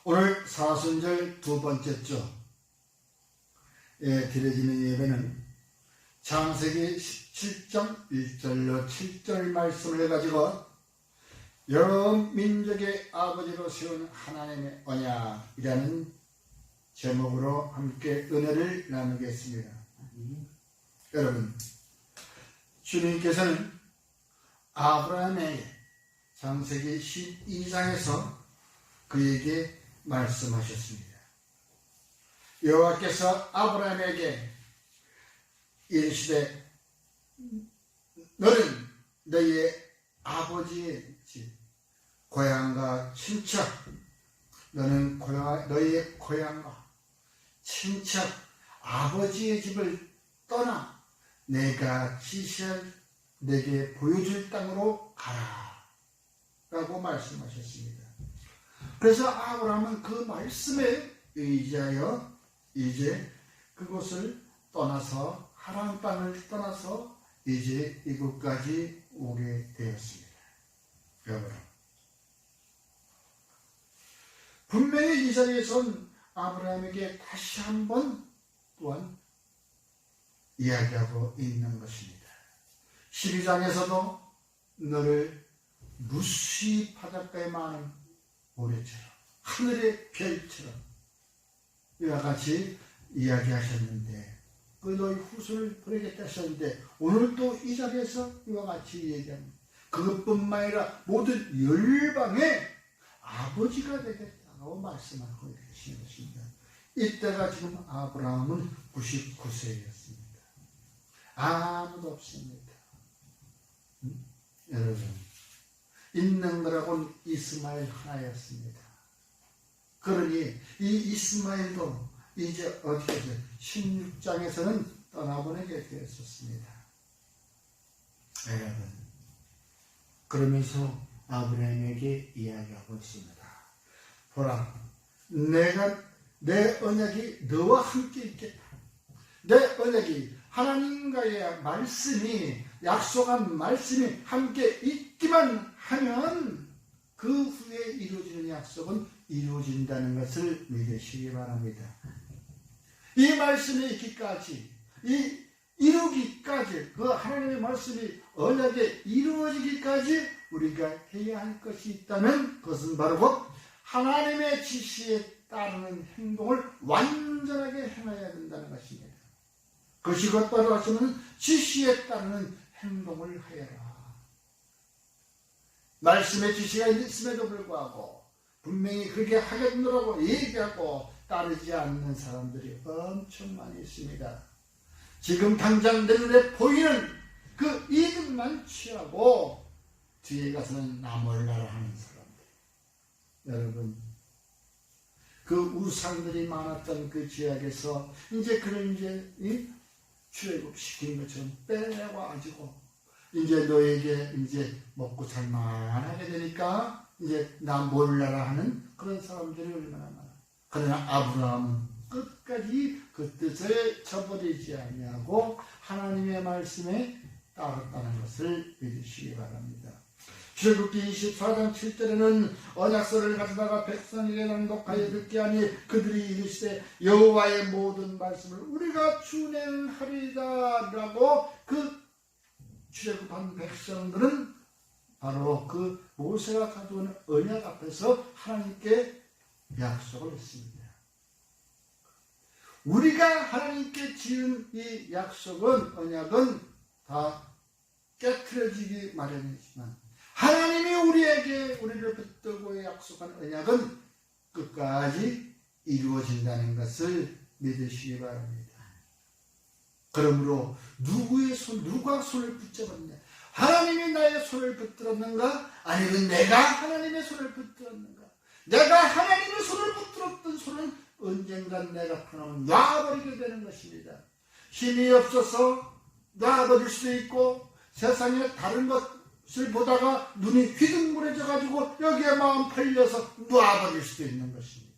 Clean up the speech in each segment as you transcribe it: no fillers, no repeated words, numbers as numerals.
오늘 사순절 두 번째 주에 드려지는 예배는 창세기 17장 1절로 7절 말씀을 가지고 여러 민족의 아버지로 세운 하나님의 언약이라는 제목으로 함께 은혜를 나누겠습니다. 여러분, 주님께서는 아브라함에게 창세기 12장에서 그에게 말씀하셨습니다. 여호와께서 아브라함에게 이르시되 너는 너희의 아버지의 집, 고향과 친척, 너는 너희의 고향과 친척, 아버지의 집을 떠나 내가 지시할 내게 보여줄 땅으로 가라 라고 말씀하셨습니다. 그래서 아브라함은 그 말씀에 의지하여 이제 그곳을 떠나서 하란 땅을 떠나서 이제 이곳까지 오게 되었습니다. 여러분, 분명히 이 자리에선 아브라함에게 다시 한번 또한 이야기하고 있는 것입니다. 12장에서도 너를 무수히 바닷가에 많은 모래처럼 하늘의 별처럼 이와 같이 이야기하셨는데 그 너희 후손을 보내겠다 하셨는데 오늘 또 이 자리에서 이와 같이 얘기합니다. 그것뿐만 아니라 모든 열방의 아버지가 되겠다고 말씀하고 계시는 것입니다. 이때가 지금 아브라함은 99세였습니다. 아무도 없습니다. 여러분, 있는 거라고는 이스마엘 하나였습니다. 그러니 이 이스마엘도 이제 어떻게 되죠? 16장에서는 떠나보내게 되었습니다. 여러분, 그러면서 아브라함에게 이야기하고 있습니다. 보라, 내가 내 언약이 너와 함께 있겠다. 내 언약이 하나님과의 말씀이, 약속한 말씀이 함께 있기만 하면 그 후에 이루어지는 약속은 이루어진다는 것을 믿으시기 바랍니다. 이 말씀이 있기까지, 이루기까지, 그 하나님의 말씀이 언약에 이루어지기까지 우리가 해야 할 것이 있다면 그것은 바로 하나님의 지시에 따르는 행동을 완전하게 행해야 된다는 것입니다. 그것이 곧바로 하시면 지시에 따르는 행동을 하여라. 말씀의 지시가 있음에도 불구하고 분명히 그렇게 하겠노라고 얘기하고 따르지 않는 사람들이 엄청 많이 있습니다. 지금 당장 내 눈에 보이는 그 이득만 취하고 뒤에 가서는 나 몰라라 하는 사람들. 여러분, 그 우상들이 많았던 그 지역에서 이제 그런 이제 출애굽시킨 것처럼 빼와가지고 이제 너에게 이제 먹고 살만하게 되니까 이제 나 몰라라 하는 그런 사람들이 얼마나 많아. 그러나 아브라함은 끝까지 그 뜻을 저버리지 아니하고 하나님의 말씀에 따랐다는 것을 믿으시기 바랍니다. 출애굽기 24장 7절에는 언약서를 가져다가 백성에게 낭독하여 듣게 하니 그들이 이르시되 여호와의 모든 말씀을 우리가 준행하리다 라고 그 출애굽한 백성들은 바로 그 모세가 가져온 언약 앞에서 하나님께 약속을 했습니다. 우리가 하나님께 지은 이 약속은, 언약은 다 깨트려지기 마련이지만 하나님이 우리를 붙들고 약속한 언약은 끝까지 이루어진다는 것을 믿으시기 바랍니다. 그러므로 누가 손을 붙잡았냐? 하나님이 나의 손을 붙들었는가? 아니면 내가 하나님의 손을 붙들었는가? 내가 하나님의 손을 붙들었던 손은 언젠간 내가 그놈을 놔버리게 되는 것입니다. 힘이 없어서 놔버릴 수도 있고 세상에 다른 것을 보다가 눈이 휘둥그레져 가지고 여기에 마음 팔려서 놔버릴 수도 있는 것입니다.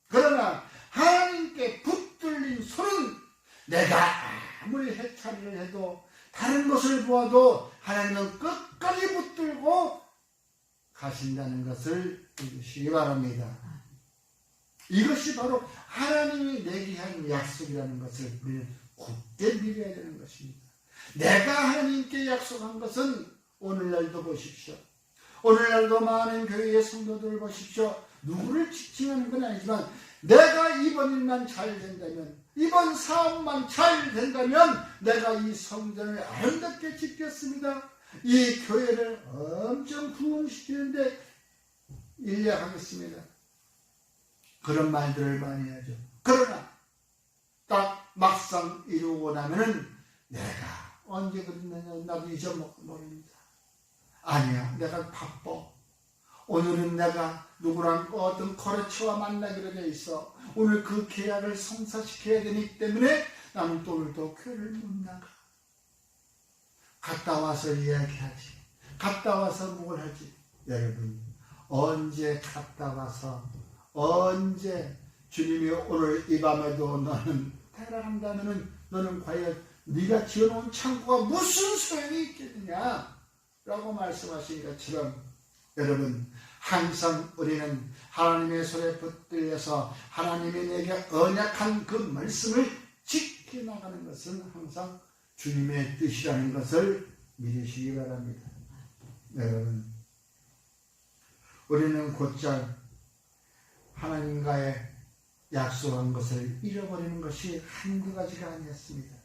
그러나 하나님께 붙들린 손은 내가 아무리 해탈을 해도 다른 것을 보아도 하나님은 끝까지 붙들고 가신다는 것을 믿으시기 바랍니다. 이것이 바로 하나님이 내게 한 약속이라는 것을 우리는 굳게 믿어야 되는 것입니다. 내가 하나님께 약속한 것은 오늘날도 보십시오. 오늘날도 많은 교회의 성도들을 보십시오. 누구를 지칭하는 건 아니지만 내가 이번 일만 잘 된다면, 이번 사업만 잘 된다면 내가 이 성전을 아름답게 짓겠습니다. 이 교회를 엄청 부흥시키는데 인력하겠습니다. 그런 말들을 많이 하죠. 그러나 딱 막상 이루고 나면은 내가 언제 그랬느냐 나도 잊어먹고 모릅니다. 아니야, 내가 바빠. 오늘은 내가 누구랑 어떤 거래처와 만나기로 돼 있어. 오늘 그 계약을 성사시켜야 되기 때문에 나는 또 오늘도 교회를 못 나가. 갔다 와서 이야기하지. 갔다 와서 뭘 하지. 여러분, 언제 갔다 와서 언제 주님이 오늘 이 밤에도 너는 태어난다면은 너는 과연 네가 지어놓은 창고가 무슨 소용이 있겠느냐 라고 말씀하신 것처럼 여러분, 항상 우리는 하나님의 손에 붙들려서 하나님이 내게 언약한 그 말씀을 지켜나가는 것은 항상 주님의 뜻이라는 것을 믿으시기 바랍니다. 여러분, 우리는 곧잘 하나님과의 약속한 것을 잃어버리는 것이 한두 가지가 아니었습니다.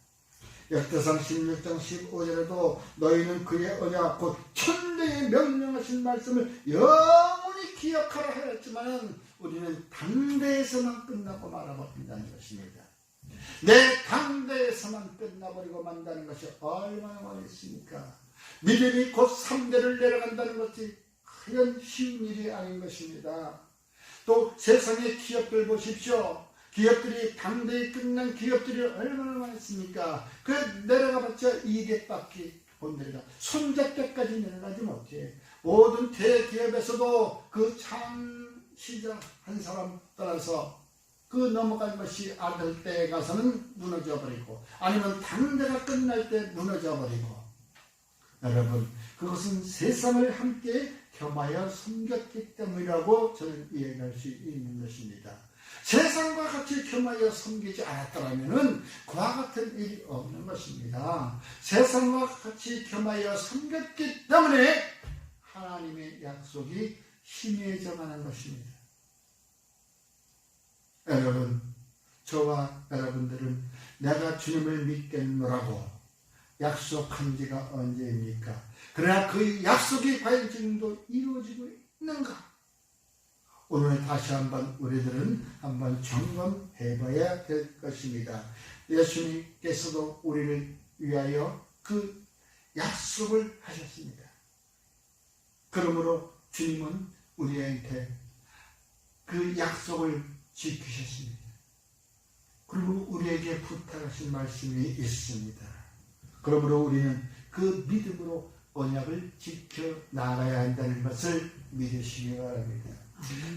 역대상 16장 15절에도 너희는 그의 언약 곧 천대에 명령하신 말씀을 영원히 기억하라 하였지만 우리는 당대에서만 끝나고 말아버린다는 것입니다. 내 당대에서만 끝나버리고 만다는 것이 얼마나 어렵습니까? 믿음이 곧 3대를 내려간다는 것이 그런 쉬운 일이 아닌 것입니다. 또 세상의 기업들 보십시오. 기업들이 당대에 끝난 기업들이 얼마나 많습니까? 그 내려가봤자 2대밖에 못 내려가. 손잡대까지 내려가지 못해. 모든 대기업에서도 그 창시자 한 사람 따라서 그 넘어간 것이 아들 때에 가서는 무너져버리고 아니면 당대가 끝날 때 무너져버리고 여러분, 그것은 세상을 함께 겸하여 섬겼기 때문이라고 저는 이해할 수 있는 것입니다. 세상과 같이 겸하여 섬기지 않았더라면 그와 같은 일이 없는 것입니다. 세상과 같이 겸하여 섬겼기 때문에 하나님의 약속이 힘해져가는 것입니다. 여러분, 저와 여러분들은 내가 주님을 믿겠노라고 약속한 지가 언제입니까? 그러나 그 약속이 과연 지금도 이루어지고 있는가? 오늘 다시 한번 우리들은 한번 점검해 봐야 될 것입니다. 예수님께서도 우리를 위하여 그 약속을 하셨습니다. 그러므로 주님은 우리한테 그 약속을 지키셨습니다. 그리고 우리에게 부탁하신 말씀이 있습니다. 그러므로 우리는 그 믿음으로 언약을 지켜나가야 한다는 것을 믿으시기 바랍니다.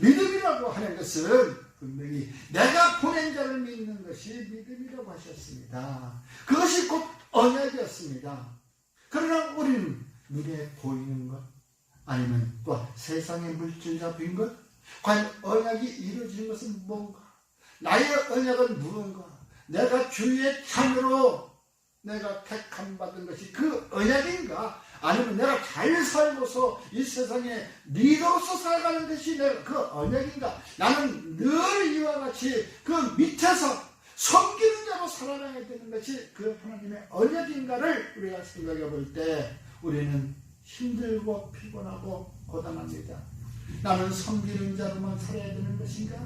믿음이라고 하는 것은 분명히 내가 보낸 자를 믿는 것이 믿음이라고 하셨습니다. 그것이 곧 언약이었습니다. 그러나 우리는 눈에 보이는 것 아니면 또 세상의 물질잡힌 것 과연 언약이 이루어지는 것은 뭔가? 나의 언약은 무언가? 내가 주의 자녀로 내가 택함받은 것이 그 언약인가? 아니면 내가 잘 살고서 이 세상에 리더로서 살아가는 것이 내가 그 언약인가? 나는 늘 이와 같이 그 밑에서 섬기는 자로 살아가야 되는 것이 그 하나님의 언약인가를 우리가 생각해 볼 때 우리는 힘들고 피곤하고 고단합니다. 나는 섬기는 자로만 살아야 되는 것인가?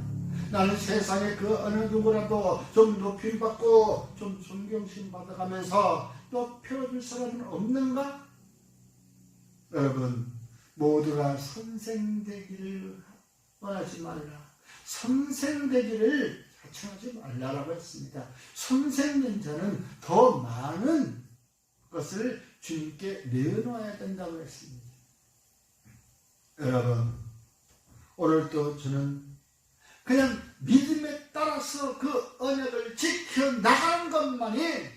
나는 세상에 그 어느 누구라도 좀 높임받고 좀 존경심 받아가면서 또 펴줄 사람은 없는가? 여러분, 모두가 선생되기를 원하지 말라. 선생되기를 자청하지 말라라고 했습니다. 선생된 자는 더 많은 것을 주님께 내놓아야 된다고 했습니다. 여러분, 오늘도 저는 그냥 믿음에 따라서 그 언약을 지켜나가는 것만이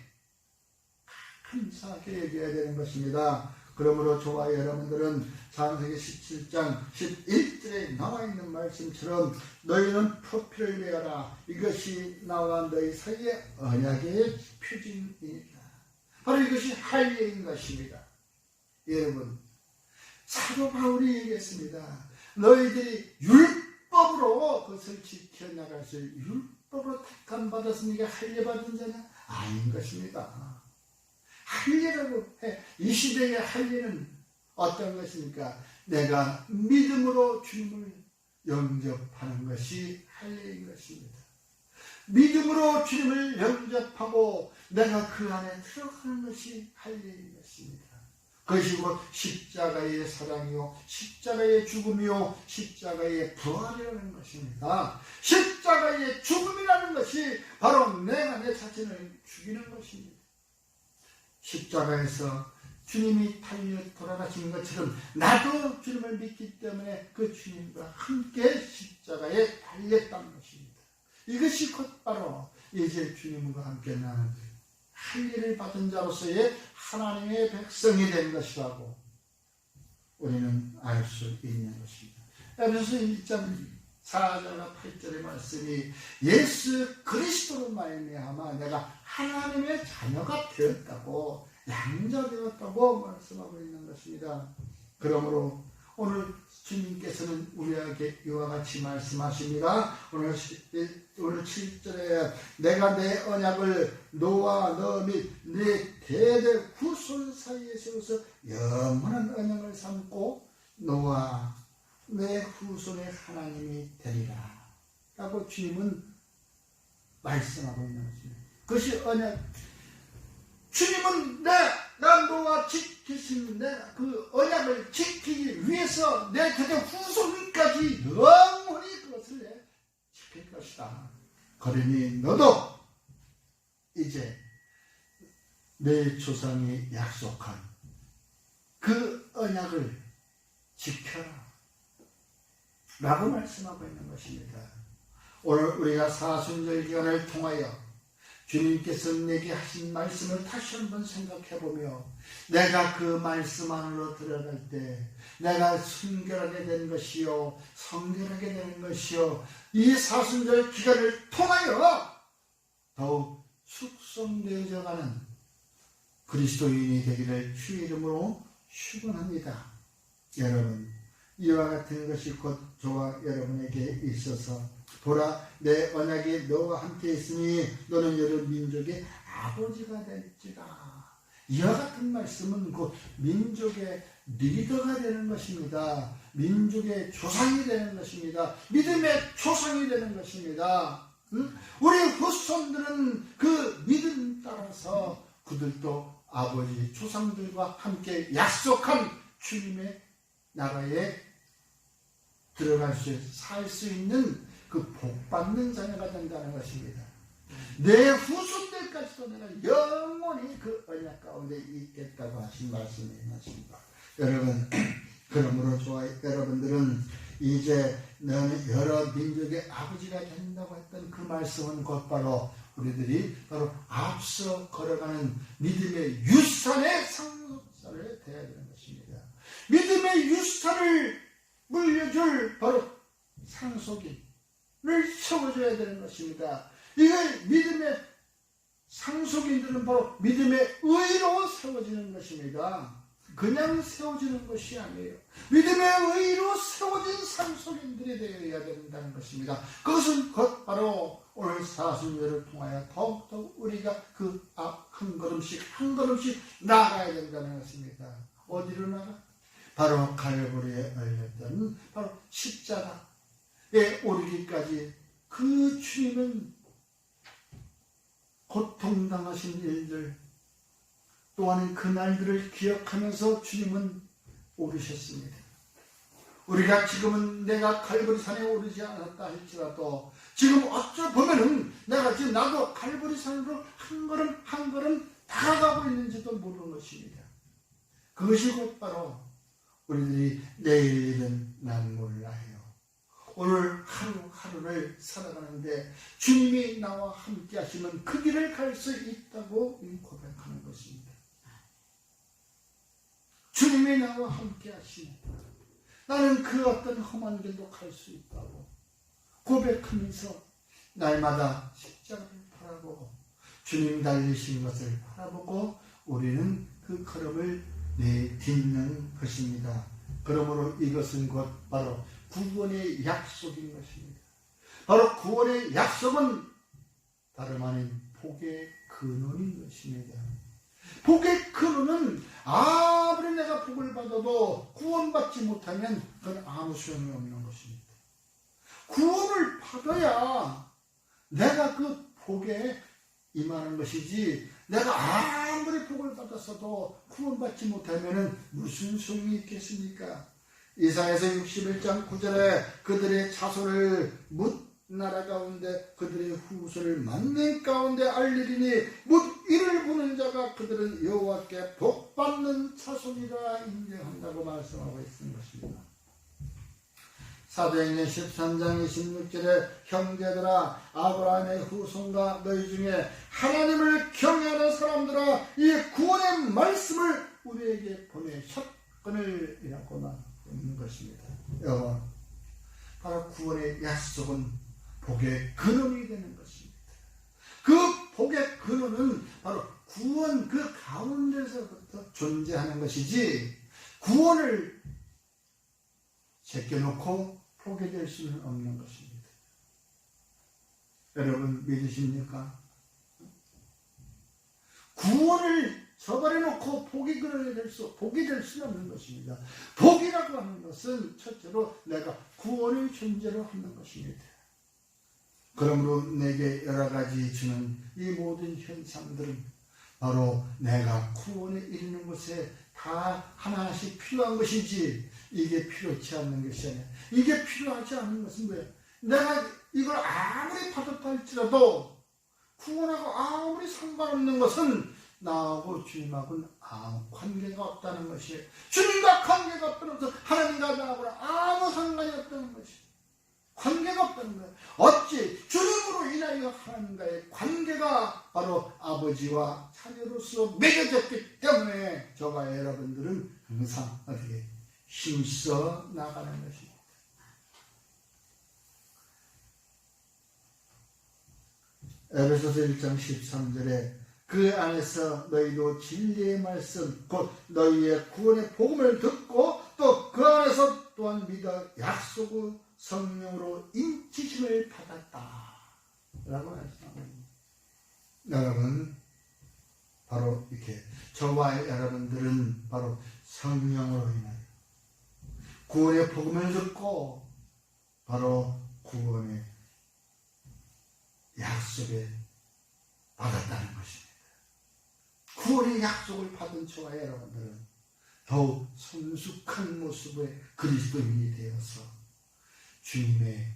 감사하게 여겨야 되는 것입니다. 그러므로 저와 여러분들은 창세기 17장 11절에 나와있는 말씀처럼 너희는 표피를 내어라. 이것이 나와 너희 사이의 언약의 표징이니라. 바로 이것이 할례인 것입니다. 여러분, 사도 바울이 얘기했습니다. 너희들이 율법으로 그것을 지켜나갈 수 율법으로 택함 받았으니까 할례 받은 자냐? 아닌 것입니다. 할례라고 해. 이 시대의 할례는 어떤 것입니까? 내가 믿음으로 주님을 영접하는 것이 할례인 것입니다. 믿음으로 주님을 영접하고 내가 그 안에 들어가는 것이 할례인 것입니다. 그것이 곧 십자가의 사랑이요 십자가의 죽음이요 십자가의 부활이라는 것입니다. 십자가의 죽음이라는 것이 바로 내가 내 자신을 죽이는 것입니다. 십자가에서 주님이 달려 돌아가신 것처럼 나도 주님을 믿기 때문에 그 주님과 함께 십자가에 달렸다는 것입니다. 이것이 곧 바로 이제 주님과 함께 나는 할례를 받은 자로서의 하나님의 백성이 된 것이라고 우리는 알 수 있는 것입니다. 에베소서 1장 4절과 8절의 말씀이 예수 그리스도로 말미암아 내가 하나님의 자녀가 되었다고 양자되었다고 말씀하고 있는 것입니다. 그러므로 오늘 주님께서는 우리에게 이와 같이 말씀하십니다. 오늘 7절에 내가 내 언약을 너와 너 및 네 대대 후손 사이에 세워서 영원한 언약을 삼고 너와 내 후손의 하나님이 되리라 라고 주님은 말씀하고 있는 것입니다. 그것이 언약. 주님은 나 너와 지키신 그 언약을 지키기 위해서 내 대대 후손까지 영원히 그것을 지킬 것이다. 그러니 너도 이제 내 조상이 약속한 그 언약을 지켜라 라고 말씀하고 있는 것입니다. 오늘 우리가 사순절 기간을 통하여 주님께서 내게 하신 말씀을 다시 한번 생각해보며 내가 그 말씀 안으로 들어갈 때 내가 순결하게 된 것이요 성결하게 되는 것이요 이 사순절 기간을 통하여 더욱 숙성되어져 가는 그리스도인이 되기를 주의 이름으로 축원합니다. 여러분, 이와 같은 것이 곧 저와 여러분에게 있어서 보라 내 언약이 너와 함께 있으니 너는 여러 민족의 아버지가 될지라. 이와 같은 말씀은 곧 민족의 리더가 되는 것입니다. 민족의 조상이 되는 것입니다. 믿음의 조상이 되는 것입니다. 우리 후손들은 그 믿음 따라서 그들도 아버지 조상들과 함께 약속한 주님의 나라에 들어갈 수, 살 수 있는 그 복받는 자녀가 된다는 것입니다. 내 후손들까지도 내가 영원히 그 언약 가운데 있겠다고 하신 말씀이 있습니다. 여러분, 그러므로 저와 여러분들은 이제 너는 여러 민족의 아버지가 된다고 했던 그 말씀은 곧바로 우리들이 바로 앞서 걸어가는 믿음의 유산의 상속자를 되어야 되는 것입니다. 믿음의 유산을 물려줄 바로 상속인을 세워줘야 되는 것입니다. 이걸 믿음의 상속인들은 바로 믿음의 의로 세워지는 것입니다. 그냥 세워지는 것이 아니에요. 믿음의 의로 세워진 상속인들이 되어야 된다는 것입니다. 그것은 곧 바로 오늘 사순절을 통하여 더욱더 우리가 그 앞 한 걸음씩 한 걸음씩 나아가야 된다는 것입니다. 어디로 나가? 바로 갈보리에 얼렸던 바로 십자가에 오르기까지 그 주님은 고통당하신 일들 또한 그 날들을 기억하면서 주님은 오르셨습니다. 우리가 지금은 내가 갈보리산에 오르지 않았다 할지라도 지금 어쩌 보면은 내가 지금 나도 갈보리산으로 한 걸음 한 걸음 다가가고 있는지도 모르는 것입니다. 그것이 곧 바로 우리들이 내일 일은 난 몰라요. 오늘 하루하루를 살아가는데 주님이 나와 함께 하시면 그 길을 갈 수 있다고 고백하는 것입니다. 주님 주님이 나와 함께 하시네. 나는 그 어떤 험한 길도 갈 수 있다고 고백하면서 날마다 십자가를 바라보고 주님 달리신 것을 바라보고 우리는 그 걸음을 내딛는 것입니다. 그러므로 이것은 곧 바로 구원의 약속인 것입니다. 바로 구원의 약속은 다름 아닌 복의 근원인 것입니다. 복의 근원은 아무리 내가 복을 받아도 구원받지 못하면 그건 아무 소용이 없는 것입니다. 구원을 받아야 내가 그 복에 임하는 것이지, 내가 아무리 복을 받았어도 구원받지 못하면 무슨 소용이 있겠습니까? 이사야서 61장 9절에 그들의 자손을 묻 나라 가운데 그들의 후손을 만민 가운데 알리리니 묻 이를 부는 자가 그들은 여호와께 복받는 자손이라 인정한다고 말씀하고 있는 것입니다. 사도행전 13장 26절에 형제들아 아브라함의 후손과 너희 중에 하나님을 경외하는 사람들아 이 구원의 말씀을 우리에게 보내셨거늘 이라고 말하고 있는 것입니다. 여러분, 바로 구원의 약속은 복의 근원이 되는 것입니다. 그 복의 근원은 바로 구원 그 가운데서부터 존재하는 것이지, 구원을 제껴놓고 포기될 수는 없는 것입니다. 여러분 믿으십니까? 구원을 저버려놓고 복이 될 수는 없는 것입니다. 복이라고 하는 것은 첫째로 내가 구원의 존재로 하는 것입니다. 그러므로 내게 여러 가지 주는 이 모든 현상들은 바로 내가 구원에 이르는 것에 다 하나씩 필요한 것이지, 이게 필요치 않는 것이 아니야. 이게 필요하지 않은 것은 뭐야? 내가 이걸 아무리 받았다 할지라도 구원하고 아무리 상관없는 것은 나하고 주님하고는 아무 관계가 없다는 것이에요. 주님과 관계가 없다는 것은 하나님과 나하고는 아무 상관이 없다는 것이에요. 관계가 없다는 거예요. 어찌 주님으로 인하여 하나님과의 관계가 바로 아버지와 자녀로서 맺어졌기 때문에 저와 여러분들은 항상 어떻게 힘써 나가는 것입니다. 에베소서 1장 13절에 그 안에서 너희도 진리의 말씀 곧 너희의 구원의 복음을 듣고 또 그 안에서 또한 믿어 약속의 성령으로 인치심을 받았다 라고 말씀합니다. 여러분, 바로 이렇게 저와 여러분들은 바로 성령으로 인하여 구원의 복음을 듣고 바로 구원의 약속을 받았다는 것입니다. 구원의 약속을 받은 저와 여러분들은 더욱 성숙한 모습의 그리스도인이 되어서 주님의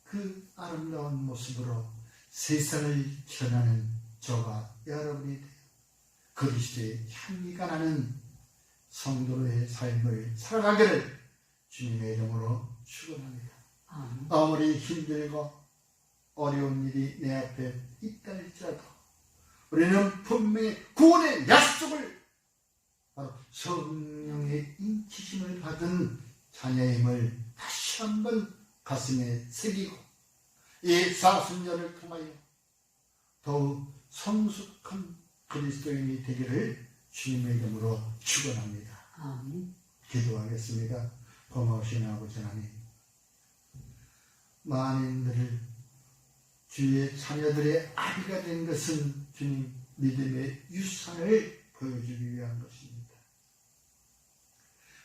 그 아름다운 모습으로 세상을 전하는 저와 여러분이 되어 그리스도의 향기가 나는 성도의 삶을 살아가기를 주님의 이름으로 축원합니다. 아무리 힘들고 어려운 일이 내 앞에 있다 할지라도 우리는 분명히 구원의 약속을 바로 성령의 인치심을 받은 자녀임을 다시 한번 가슴에 새기고 이 사순절을 통하여 더욱 성숙한 그리스도인이 되기를 주님의 이름으로 축원합니다. 아멘. 기도하겠습니다. 고마우신 아버지 하나님, 만인들을 주의 자녀들의 아비가 된 것은 주님 믿음의 유산을 보여주기 위한 것입니다.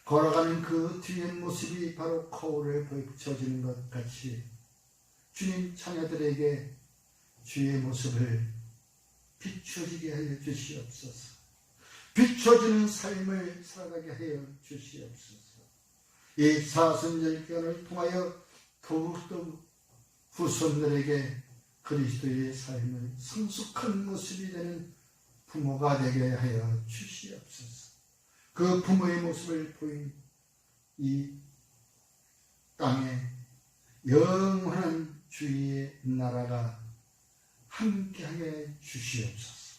걸어가는 그 뒤의 모습이 바로 거울에 비춰지는 것 같이 주님 자녀들에게 주의 모습을 비춰지게 하여 주시옵소서. 비춰지는 삶을 살아가게 하여 주시옵소서. 이 사순절 기간을 통하여 더욱더 후손들에게 그리스도의 삶을 성숙한 모습이 되는 부모가 되게 하여 주시옵소서. 그 부모의 모습을 보인 이 땅에 영원한 주의 나라가 함께하게 주시옵소서.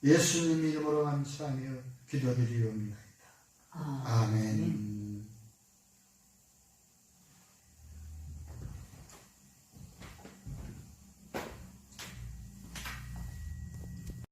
예수님 이름으로 감사하며 기도드리옵나이다. 아멘.